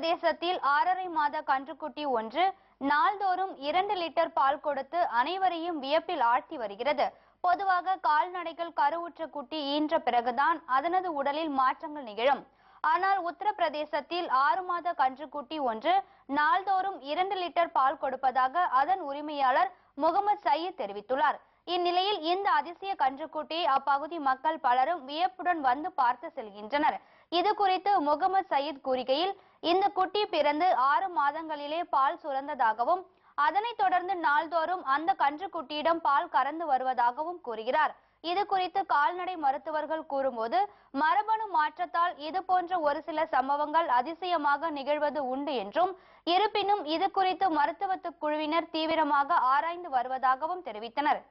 பிரதேசத்தில் 6.5 மாத கன்றுக்குட்டி ஒன்று நாள்தோறும் 2 லிட்டர் பால் கொடுத்து அனைவரையும் வியப்பில் ஆழ்த்தி வருகிறது. பொதுவாக கால்நடைகள் கருவுற்ற குட்டி ஈன்ற பிறகுதான் அதனது உடலில் மாற்றங்கள் நிகழும். ஆனால் உத்தரப்பிரதேசத்தில் 6 மாத கன்றுக்குட்டி ஒன்று நாள்தோறும் 2 லிட்டர் பால் கொடுப்பதாக அதன் உரிமையாளர் முகமது சயீத் தெரிவித்துள்ளார். இந்நிலையில் இந்த அதிசய கன்றுக்குட்டியை அப்பகுதி மக்கள் பலரும் வியப்புடன் வந்து பார்த்து செல்கின்றனர். இது குறித்து முகமது சயீத் கூறுகையில், இந்த குட்டி பிறந்து 6 மாதங்களிலே பால் சுரந்ததாகவும் அதனைத் தொடர்ந்து நாள்தோறும் அந்த கன்றுக்குட்டியிடம் பால் கறந்து வருவதாகவும் கூறுகிறார். இது குறித்து கால்நடை மருத்துவர்கள் கூறும்போது, மரபணு மாற்றத்தால் இது போன்ற ஒரு சில சம்பவங்கள் அதிசயமாக நிகழ்வது உண்டு என்றும், இருப்பினும் இது குறித்து மருத்துவ குழுவினர் தீவிரமாக ஆராய்ந்து வருவதாகவும் தெரிவித்தனர்.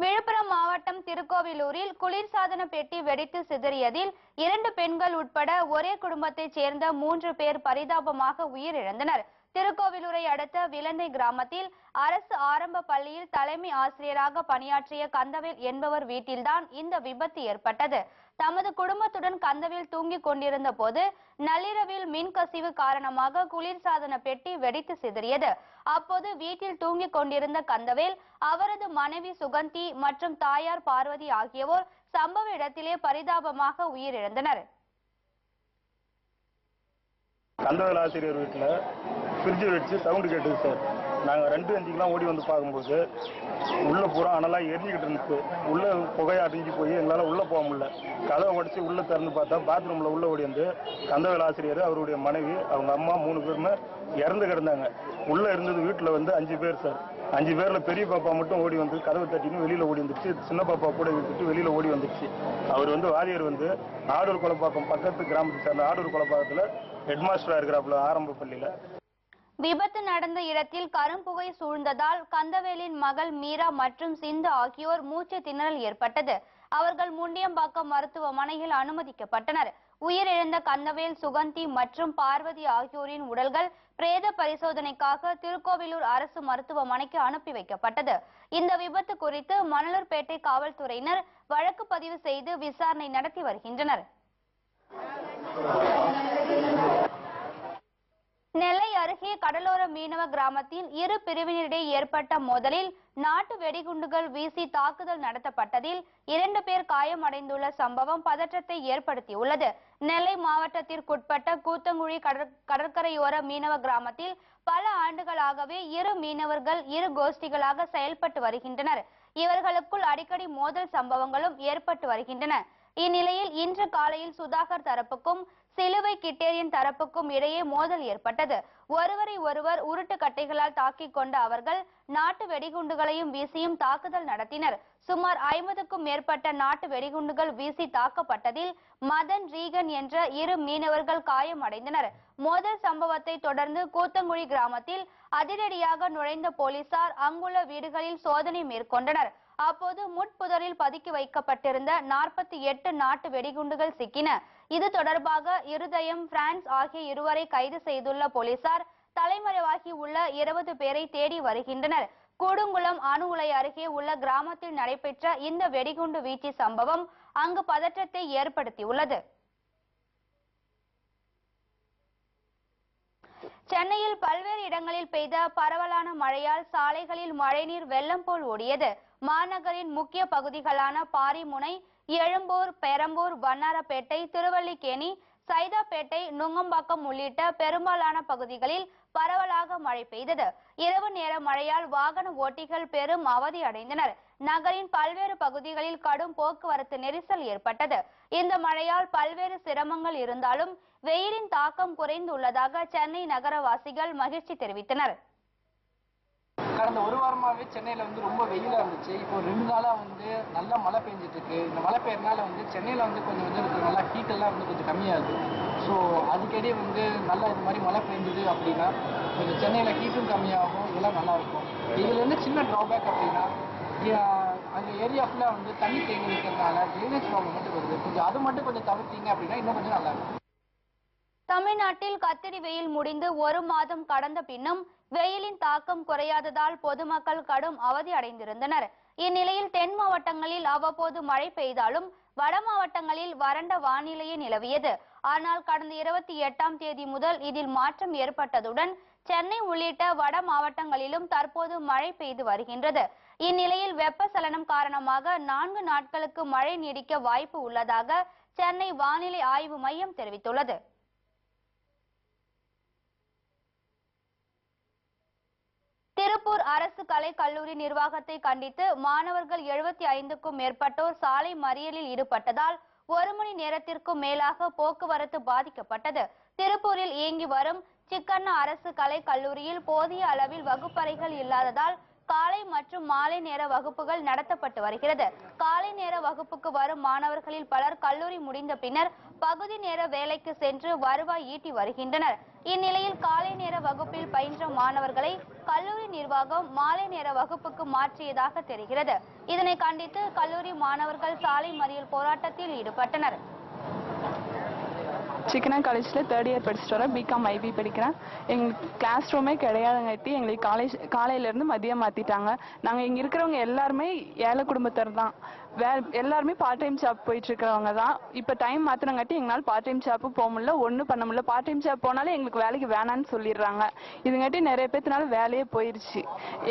விழுப்புரம் மாவட்டம் திருக்கோவிலூரில் குளிர்சாதன பெட்டி வெடித்து சிதறியதில் 2 பெண்கள் உட்பட ஒரே குடும்பத்தைச் சேர்ந்த 3 பேர் பரிதாபமாக உயிரிழந்தனர். திருக்கோவிலூரை அடுத்த விலந்தை கிராமத்தில் அரசு ஆரம்ப பள்ளியில் தலைமை ஆசிரியராக பணியாற்றிய கந்தவேல் என்பவர் வீட்டில்தான் இந்த விபத்து ஏற்பட்டது. தமது குடும்பத்துடன் கந்தவேல் தூங்கிக் கொண்டிருந்த போது நள்ளிரவில் மின்கசிவு காரணமாக குளிர்சாதன பெட்டி வெடித்து சிதறியது. அப்போது வீட்டில் தூங்கிக் கொண்டிருந்த கந்தவேல், அவரது மனைவி சுகந்தி மற்றும் தாயார் பார்வதி ஆகியோர் சம்பவ இடத்திலே பரிதாபமாக உயிரிழந்தனர். கந்தவேல் ஆசிரியர் வீட்டில் ஃப்ரிட்ஜ் வச்சு சவுண்டு கேட்டுது சார். நாங்கள் 2:05 ஓடி வந்து பார்க்கும்போது உள்ளே பூரா அனலாக எரிஞ்சிக்கிட்டு இருந்துச்சு. உள்ளே புகையை அடைஞ்சு போய் எங்களால் உள்ளே போக முடியல. கதவை உடச்சி உள்ளே திறந்து பார்த்தா பாத்ரூமில் உள்ளே ஓடி வந்து கந்தவேல் ஆசிரியர், அவருடைய மனைவி, அவங்க அம்மா 3 பேருமே இறந்து கிடந்தாங்க. உள்ளே இருந்தது வீட்டில் வந்து 5 பேர் சார். 5 பேரில் பெரிய பாப்பா மட்டும் ஓடி வந்து கதவை தட்டின்னு வெளியில் ஓடி வந்துருச்சு. சின்ன பாப்பா கூட விட்டுட்டு வெளியில் ஓடி வந்துருச்சு. அவர் வந்து வாதியர் வந்து ஆடூர் கொலப்பாக்கம் பக்கத்து கிராமத்தை சேர்ந்த ஆடூர் கொலப்பாக்கத்தில் ஹெட் மாஸ்டராக இருக்கிறாப்புல ஆரம்ப பள்ளியில். விபத்து நடந்த இடத்தில் கரும்புகை சூழ்ந்ததால் கந்தவேலின் மகள் மீரா மற்றும் சிந்து ஆகியோர் மூச்சு திணறல் ஏற்பட்டது. அவர்கள் முண்டியம்பாக்கம் மருத்துவமனையில் அனுமதிக்கப்பட்டனர். உயிரிழந்த கந்தவேல், சுகந்தி மற்றும் பார்வதி ஆகியோரின் உடல்கள் பிரேத பரிசோதனைக்காக திருக்கோவிலூர் அரசு மருத்துவமனைக்கு அனுப்பி வைக்கப்பட்டது. இந்த விபத்து குறித்து மணலூர்பேட்டை காவல்துறையினர் வழக்கு பதிவு செய்து விசாரணை நடத்தி வருகின்றனர். நெல்லை அருகே கடலோர மீனவ கிராமத்தில் 2 பிரிவினரிடையே ஏற்பட்ட மோதலில் நாட்டு வெடிகுண்டுகள் வீசி தாக்குதல் நடத்தப்பட்டதில் 2 பேர் காயமடைந்துள்ள சம்பவம் பதற்றத்தை ஏற்படுத்தியுள்ளது. நெல்லை மாவட்டத்திற்குட்பட்ட கூத்தங்குழி கடற்கரையோர மீனவ கிராமத்தில் பல ஆண்டுகளாகவே 2 மீனவர்கள் 2 கோஷ்டிகளாக செயல்பட்டு வருகின்றனர். இவர்களுக்குள் அடிக்கடி மோதல் சம்பவங்களும் ஏற்பட்டு வருகின்றன. இந்நிலையில் இன்று காலையில் சுதாகர் தரப்புக்கும் சிலுவை கிட்டேரியன் தரப்புக்கும் இடையே மோதல் ஏற்பட்டது. ஒருவரை ஒருவர் உருட்டு கட்டைகளால் தாக்கிக் கொண்ட அவர்கள் நாட்டு வெடிகுண்டுகளையும் வீசியும் தாக்குதல் நடத்தினர். சுமார் 50க்கும் மேற்பட்ட நாட்டு வெடிகுண்டுகள் வீசி தாக்கப்பட்டதில் மதன், ரீகன் என்ற 2 மீனவர்கள் காயமடைந்தனர். மோதல் சம்பவத்தை தொடர்ந்து கூத்தங்குழி கிராமத்தில் அதிரடியாக நுழைந்த போலீசார் அங்குள்ள வீடுகளில் சோதனை மேற்கொண்டனர். அப்போது முட்புதரில் பதுக்கி வைக்கப்பட்டிருந்த 48 நாட்டு வெடிகுண்டுகள் சிக்கின. இது தொடர்பாக இருதயம், பிரான்ஸ் ஆகிய 2வரை கைது செய்துள்ள போலீசார் தலைமறைவாகி உள்ள 20 பேரை தேடி வருகின்றனர். கூடுங்குளம் அணு உலை அருகே உள்ள கிராமத்தில் நடைபெற்ற இந்த வெடிகுண்டு வீச்சு சம்பவம் அங்கு பதற்றத்தை ஏற்படுத்தியுள்ளது. சென்னையில் பல்வேறு இடங்களில் பெய்த பரவலான மழையால் சாலைகளில் மழைநீர் வெள்ளம் போல் ஓடியது. மாநகரின் முக்கிய பகுதிகளான பாரிமுனை, எழும்பூர், பெரம்பூர், வண்ணாரப்பேட்டை, திருவல்லிக்கேணி, சைதாப்பேட்டை, நுங்கம்பாக்கம் உள்ளிட்ட பெரும்பாலான பகுதிகளில் பரவலாக மழை பெய்தது. இரவு நேர மழையால் வாகன ஓட்டிகள் பெரும் அவதி அடைந்தனர். நகரின் பல்வேறு பகுதிகளில் கடும் போக்குவரத்து நெரிசல் ஏற்பட்டது. இந்த மழையால் பல்வேறு சிரமங்கள் இருந்தாலும் வெயிலின் தாக்கம் குறைந்துள்ளதாக சென்னை நகரவாசிகள் மகிழ்ச்சி தெரிவித்தனர். கடந்த 1 வாரமாகவே சென்னையில் வந்து ரொம்ப வெயிலாக இருந்துச்சு. இப்போ 2 நாளாக வந்து நல்லா மழை பெஞ்சிட்டு இருக்கு. இந்த மழை பெய்யறதுனால வந்து சென்னையில் வந்து கொஞ்சம் நல்லா ஹீட்டெல்லாம் வந்து கொஞ்சம் கம்மியாகுது. ஸோ அதுக்கிடையே வந்து நல்லா இது மாதிரி மழை பெஞ்சுது அப்படின்னா கொஞ்சம் சென்னையில் ஹீட்டும் கம்மியாகும், இதெல்லாம் நல்லாயிருக்கும். இதில் வந்து சின்ன ட்ராபேக் அப்படின்னா அந்த ஏரியா ஃபுல்லாக வந்து தண்ணி தேங்கி இருக்கிறதுனால ட்ரைனேஜ் ப்ராப்ளம் மட்டும் வருது. கொஞ்சம் அது மட்டும் கொஞ்சம் தவிர்த்தீங்க அப்படின்னா இன்னும் கொஞ்சம் நல்லாயிருக்கும். தமிழ்நாட்டில் கத்திரி வெயில் முடிந்து 1 மாதம் கடந்த பின்னும் வெயிலின் தாக்கம் குறையாததால் பொதுமக்கள் கடும் அவதி அடைந்திருந்தனர். இந்நிலையில் தென் மாவட்டங்களில் அவ்வப்போது மழை பெய்தாலும் வட மாவட்டங்களில் வறண்ட வானிலையே நிலவியது. ஆனால் கடந்த 28ஆம் தேதி முதல் இதில் மாற்றம் ஏற்பட்டதுடன் சென்னை உள்ளிட்ட வட மாவட்டங்களிலும் தற்போது மழை பெய்து வருகின்றது. இந்நிலையில் வெப்பச்சலனம் காரணமாக 4 நாட்களுக்கு மழை நீடிக்க வாய்ப்பு உள்ளதாக சென்னை வானிலை ஆய்வு மையம் தெரிவித்துள்ளது. திருப்பூர் அரசு கலை கல்லூரி நிர்வாகத்தை கண்டித்து மாணவர்கள் 75க்கும் மேற்பட்டோர் சாலை மறியலில் ஈடுபட்டதால் 1 மணி நேரத்திற்கும் மேலாக போக்குவரத்து பாதிக்கப்பட்டது. திருப்பூரில் இயங்கி வரும் சிக்கண்ணா அரசு கலை கல்லூரியில் போதிய அளவில் வகுப்பறைகள் இல்லாததால் காலை மற்றும் மாலை நேர வகுப்புகள் நடத்தப்பட்டு வருகிறது. காலை நேர வகுப்புக்கு வரும் மாணவர்களில் பலர் கல்லூரி முடிந்த பின்னர் பகுதி நேர வேலைக்கு சென்று வருவாய் ஈட்டி வருகின்றனர். இந்நிலையில் காலை நேர வகுப்பில் பயின்ற மாணவர்களை கல்லூரி நிர்வாகம் மாலை நேர வகுப்புக்கு மாற்றியதாக தெரிகிறது. இதனை கண்டித்து கல்லூரி மாணவர்கள் சாலை மறியல் போராட்டத்தில் ஈடுபட்டனர். சிக்கனா காலேஜில் 3rd இயர் படிச்சுட்டு வரேன். பிகாம் ஐபி படிக்கிறேன். எங்களுக்கு கிளாஸ் ரூமே கிடையாதுங்காட்டி எங்களுக்கு காலையிலேருந்து மதியம் மாற்றிட்டாங்க. நாங்கள் இங்கே இருக்கிறவங்க எல்லாருமே ஏழை குடும்பத்தர் தான். எல்லாருமே பார்ட் டைம் ஜாப் போயிட்டு இருக்கிறவங்க தான். இப்போ டைம் மாற்றினங்காட்டி எங்களால் பார்ட் டைம் ஜாப்பு போக முடியல, ஒன்றும் பண்ண முடியல. பார்ட் டைம் ஜாப் போனாலும் எங்களுக்கு வேலைக்கு வேணான்னு சொல்லிடுறாங்க. இதுங்காட்டி நிறைய பேர்த்தினால வேலையே போயிடுச்சு.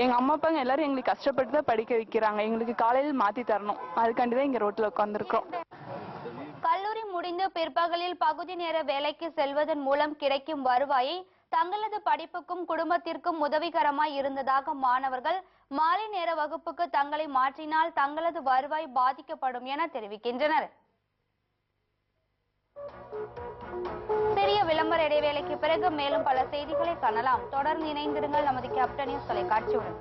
எங்கள் அம்மா அப்பாங்க எல்லாரும் எங்களுக்கு கஷ்டப்பட்டு தான் படிக்க வைக்கிறாங்க. எங்களுக்கு காலையில் மாற்றி தரணும். அதுக்காண்டி தான் இங்கே ரோட்டில் உட்காந்துருக்கோம். கல்லூரி முடிந்து பிற்பகலில் பகுதி நேர வேலைக்கு செல்வதன் மூலம் கிடைக்கும் வருவாயை தங்களது படிப்புக்கும் குடும்பத்திற்கும் உதவிகரமாய் இருந்ததாக மாணவர்கள் மாலை நேர வகுப்புக்கு தங்களை மாற்றினால் தங்களது வருவாய் பாதிக்கப்படும் என தெரிவிக்கின்றனர். சிறிய விளம்பர இடைவேளைக்கு பிறகு மேலும் பல செய்திகளை காணலாம். தொடர்ந்து இணைந்திருங்கள் நமது கேப்டன் நியூஸ் தொலைக்காட்சியுடன்.